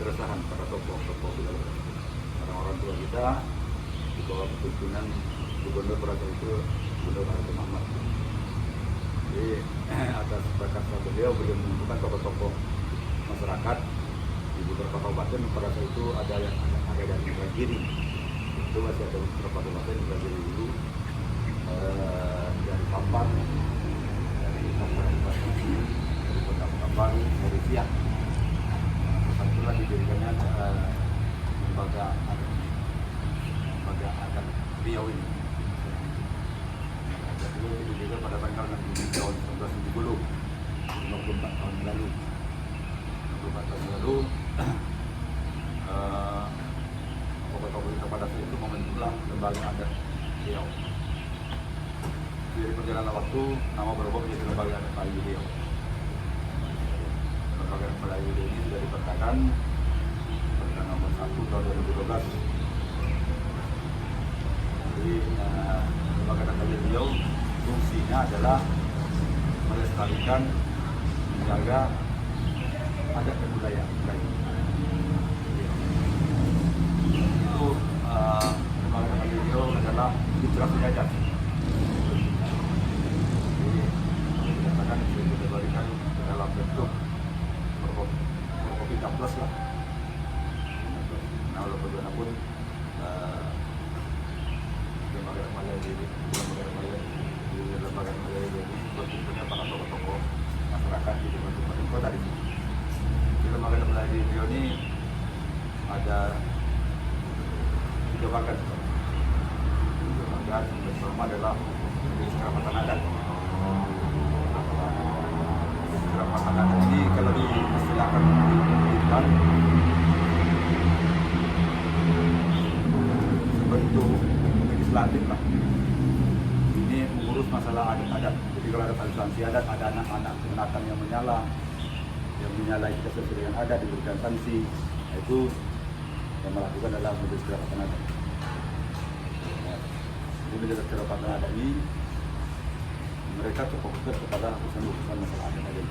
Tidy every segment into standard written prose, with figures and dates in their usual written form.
keresahan para tokoh-tokoh orang-orang tua kita di bawah kepemimpinan Gubernur pada saat itu Gubernur Harun Ahmad. Jadi atas perkataan beliau mengumpulkan tokoh-tokoh masyarakat di beberapa kabupaten. Pada saat itu ada dari Indragiri, itu masih ada beberapa kabupaten Indragiri dulu, dari Pampang, dari Kota Baru, dari Siak. Itulah didirikannya lembaga adat Riau ini. Dulu didirikan pada tanggal 6 tahun 1970, 54 tahun lalu. 54 tahun lalu, tokoh-tokoh pada saat itu membentuklah lembaga adat Riau. Dari perjalanan waktu, nama berubah menjadi lembaga adat Melayu Riau. Lembaga adat Melayu Riau ini sudah dipertahankan Perda nomor 1 tahun 2012. Jadi lembaga adat Melayu Riau fungsinya adalah melestarikan, menjaga adat dan budaya Melayu. Itu lembaga adat Melayu Riau adalah mitra penjajar. Jadi dikatakan diberikan dalam bentuk Forkopimda Plus lah. Nah, walaupun bagaimanapun lembaga adat Melayu ini berkumpulnya para tokoh-tokoh masyarakat di kabupaten kota di sini. Di lembaga adat Melayu ini ada 3 bagian. Yang pertama adalah Majelis Kerapatan Adat. Majelis Kerapatan Adat ini kalau diistilahkan sebentuk legislatif lah. Ini mengurus masalah adat-adat. Jadi kalau ada sanksi adat, ada anak-anak kemenakan yang menyalahi sesuai dengan adat diberikan sanksi. Itu yang melakukan adalah Majelis Kerapatan Adat. Di Majelis Kerapatan Adat ini mereka fokus kepada urusan masalah adat aja.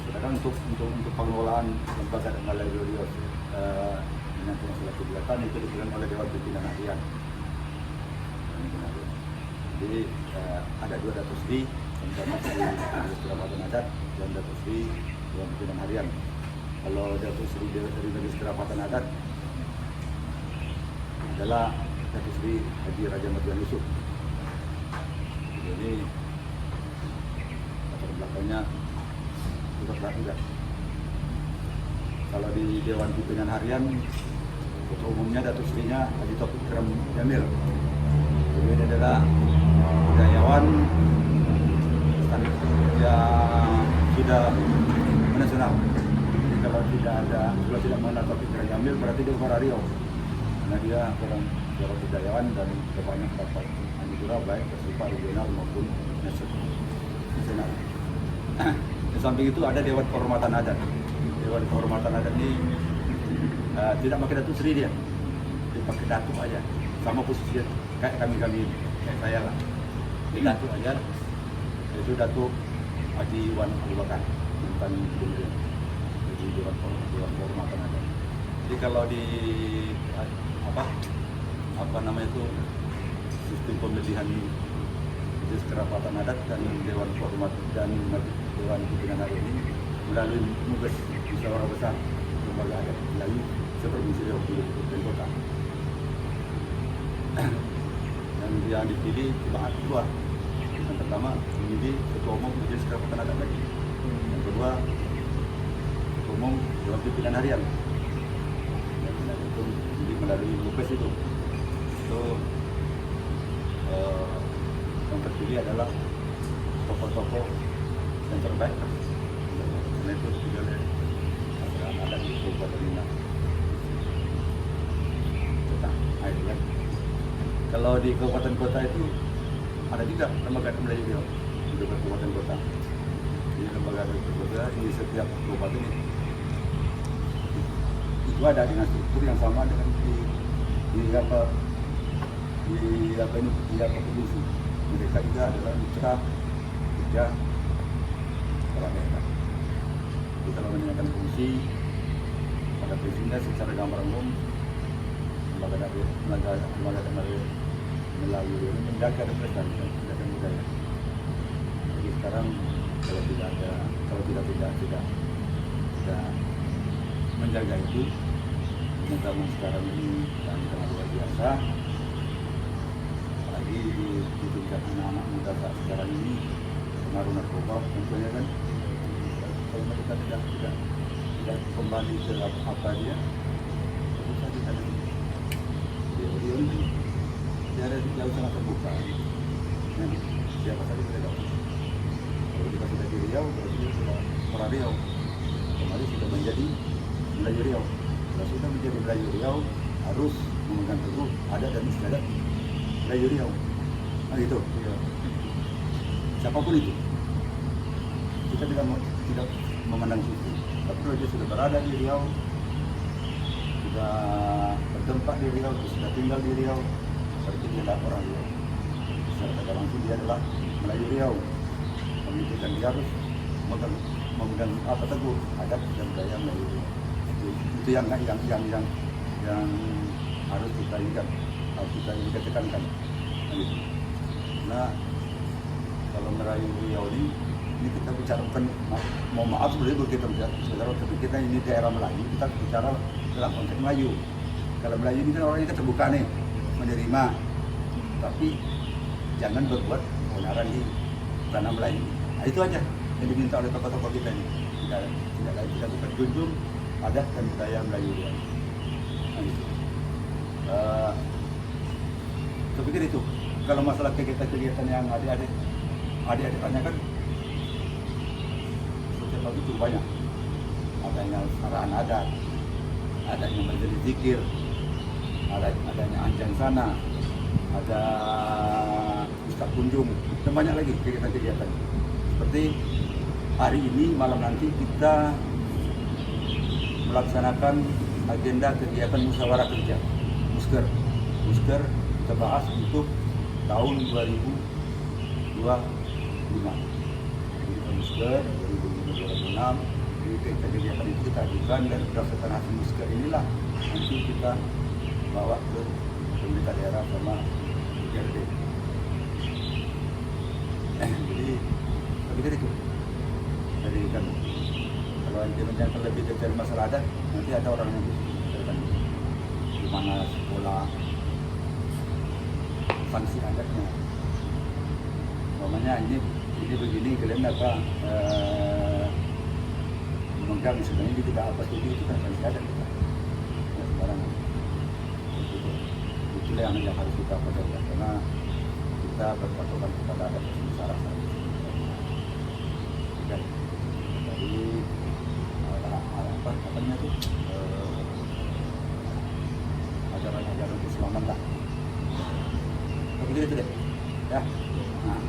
Sedangkan untuk pengelolaan lembaga adat Melayu Riau menyangkut masalah kegiatan itu dipegang oleh Dewan Pimpinan Harian. Jadi ada 2 Datuk Sri, yang pertama di Majelis Kerapatan Adat dan Datuk Sri Dewan Pimpinan Harian. Kalau Datuk Sri dari Majelis Kerapatan Adat adalah Datuk Sri Haji Raja Mardian Yusuf. Jadi latar belakangnya juga tidak. Kalau di Dewan Pimpinan Harian, ketua umumnya Datuk Sri-nya Haji Taufik Ikram Jamil. Beliau ini adalah budayawan yang sudah nasional. Jadi kalau tidak mengenal Taufik Ikram Jamil, berarti dia bukan Riau. Karena dia orang budayawan dan banyak dapat anugerah baik bersifat regional maupun nasional. Di samping itu ada Dewan Kehormatan Adat. Dewan Kehormatan Adat ini tidak pakai Datuk Sri dia pakai Datuk aja, sama posisi kayak kami kayak saya lah. Di Datuk aja, itu Datuk Haji Wan Abu Bakar mantan gubernur di Dewan Kehormatan Adat. Jadi kalau di apa namanya itu sistem pemilihan Majelis Kerapatan Adat dan Dewan Kehormatan dan Dewan Pimpinan Harian ini melalui tugas musyawarah besar lembaga adat Melayu seprovinsi Riau dan kota. Yang dipilih cuma 2. Yang pertama memilih ketua umum Majelis Kerapatan Adat lagi. Yang kedua ketua umum Dewan Pimpinan Harian. Dan itu melalui tugas itu. Yang terpilih adalah tokoh-tokoh yang terbaik. Karena itu juga ada di Kabupaten Minang. Kalau di kabupaten kota itu ada juga lembaga adat Melayu Riau di kabupaten kota. Di lembaga adat kota di setiap kabupaten itu ada dengan struktur yang sama dengan di provinsi. Mereka juga adalah mitra kerja kepala daerah. Kita menanyakan fungsi pada prinsipnya secara gambaran umum lembaga Melayu ini menjaga representasi dan budaya. Jadi sekarang kalau tidak menjaga itu, zaman sekarang ini yang sangat luar biasa. Apalagi di tingkat anak-anak muda saat sekarang ini pengaruh narkoba tentunya kan. Kalau mereka tidak kembali ke apa dia, susah kita nanti. Dia ini dia ada di jauh sangat terbuka. Nah, siapa saja kita tahu. Kalau kita sudah di Riau, berarti dia sudah orang Riau. Kemarin sudah menjadi Melayu Riau. Kalau sudah menjadi Melayu Riau, harus memegang teguh adat dan istiadat Melayu Riau. Nah gitu. Ya. Siapapun itu, kita tidak memandang suku. Tapi kalau dia sudah berada di Riau, sudah bertempat di Riau, sudah tinggal di Riau, berarti dia adalah orang Riau. Secara kata langsung dia adalah Melayu Riau. Pendidikan dia harus memegang apa teguh adat dan budaya Melayu Riau. Itu yang harus kita ingat, harus kita tekankan. Nah, kalau Melayu Riau ini kita bicara bukan, mohon maaf sebenarnya kita bicara, tapi kita ini daerah Melayu, kita bicara dalam konteks Melayu. Kalau Melayu ini kan orangnya terbuka nih, menerima, tapi jangan berbuat keonaran di tanah Melayu. Nah, itu aja yang diminta oleh tokoh-tokoh kita ini. Tidak lain kita bukan junjung adat dan budaya Melayu. Nah, gitu. Saya pikir itu. Kalau masalah kegiatan-kegiatan yang adik-adik tanyakan, setiap pagi cukup banyak. Adanya arahan adat, adanya majelis zikir, adanya anjang sana, ada ustaz kunjung, dan banyak lagi kegiatan-kegiatan. Seperti hari ini malam nanti kita melaksanakan agenda kegiatan musyawarah kerja Musker kita bahas untuk tahun 2025. Jadi Musker 2026, jadi kegiatan itu kita ajukan dan berdasarkan hasil Musker inilah nanti kita bawa ke pemerintah daerah sama DPRD. Jadi begitu itu. Jadi kan kalau yang terlebih detail masalah adat, nanti ada orang yang bertanya di mana sekolah sanksi adatnya. Namanya ini begini, kalian apa memegang sebenarnya ini tidak apa studi itu kan sanksi adat kita. Ya, sekarang itulah yang harus kita pegang karena kita berpatokan kepada adat dan syarat-syarat. Jadi apa katanya tuh ajaran-ajaran keislaman lah. Begitu deh, ya. Nah.